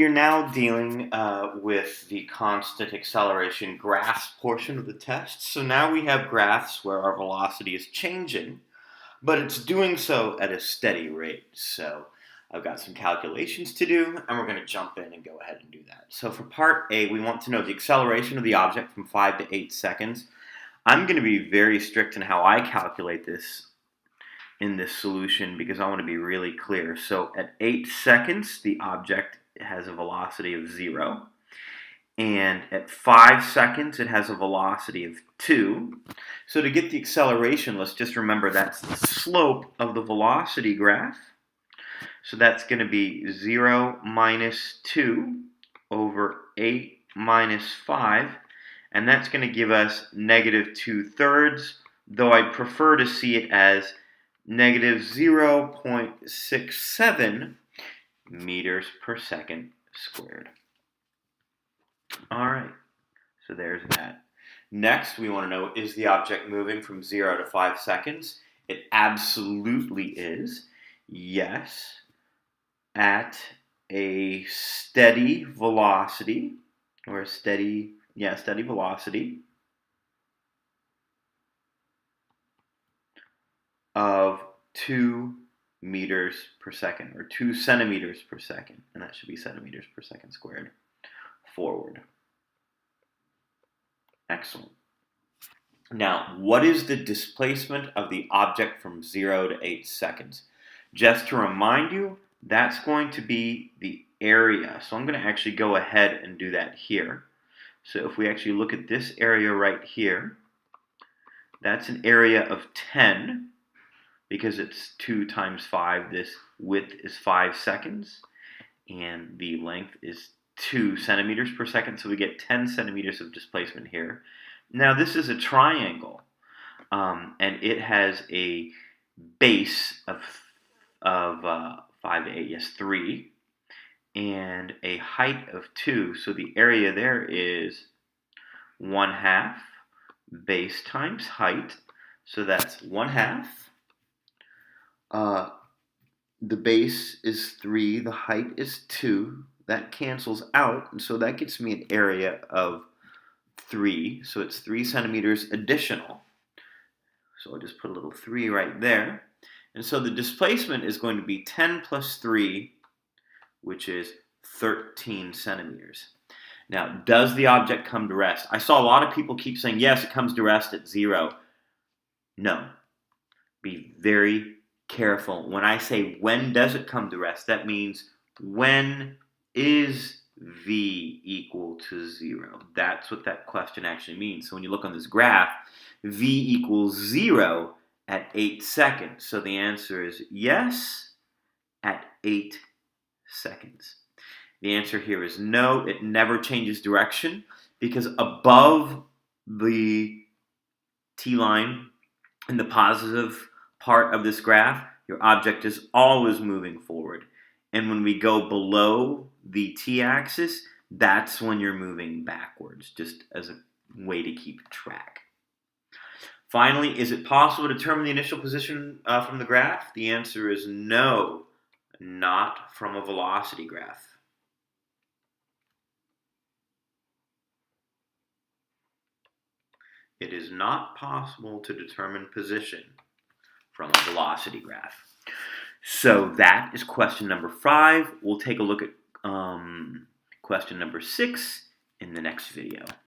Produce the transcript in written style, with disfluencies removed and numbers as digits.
we are now dealing with the constant acceleration graphs portion of the test. So now we have graphs where our velocity is changing, but it's doing so at a steady rate. So I've got some calculations to do, and we're going to jump in and go ahead and do that. So for part A, we want to know the acceleration of the object from 5 to 8 seconds. I'm going to be very strict in how I calculate this in this solution because I want to be really clear. So at 8 seconds, the object has a velocity of 0. And at 5 seconds, it has a velocity of 2. So to get the acceleration, let's just remember that's the slope of the velocity graph. So that's going to be 0 minus 2 over 8 minus 5. And that's going to give us negative 2/3, though I prefer to see it as negative 0.67 meters per second squared. All right, so there's that. Next, we want to know, is the object moving from 0 to 5 seconds? It absolutely is. Yes, at a steady velocity, or a steady velocity of 2 meters per second, or 2 centimeters per second, and that should be centimeters per second squared, forward. Excellent. Now, what is the displacement of the object from 0 to 8 seconds? Just to remind you, that's going to be the area. So I'm going to actually go ahead and do that here. So if we actually look at this area right here, that's an area of 10, because it's 2 times 5. This width is 5 seconds, and the length is 2 centimeters per second, so we get 10 centimeters of displacement here. Now this is a triangle, and it has a base of 5 to 8, yes, 3, and a height of 2, so the area there is 1/2 base times height, so that's 1/2. The base is 3, the height is 2, that cancels out, and so that gets me an area of 3, so it's 3 centimeters additional. So I'll just put a little 3 right there. And so the displacement is going to be 10 plus 3, which is 13 centimeters. Now, does the object come to rest? I saw a lot of people keep saying, yes, it comes to rest at 0. No. Be very careful. When I say when does it come to rest, that means when is v equal to 0. That's what that question actually means. So when you look on this graph, v equals 0 at 8 seconds. So the answer is yes at 8 seconds. The answer here is no, it never changes direction, because above the t-line in the positive part of this graph, your object is always moving forward. And when we go below the t-axis, that's when you're moving backwards, just as a way to keep track. Finally, is it possible to determine the initial position from the graph? The answer is no, not from a velocity graph. It is not possible to determine position from a velocity graph. So that is question number 5. We'll take a look at question number 6 in the next video.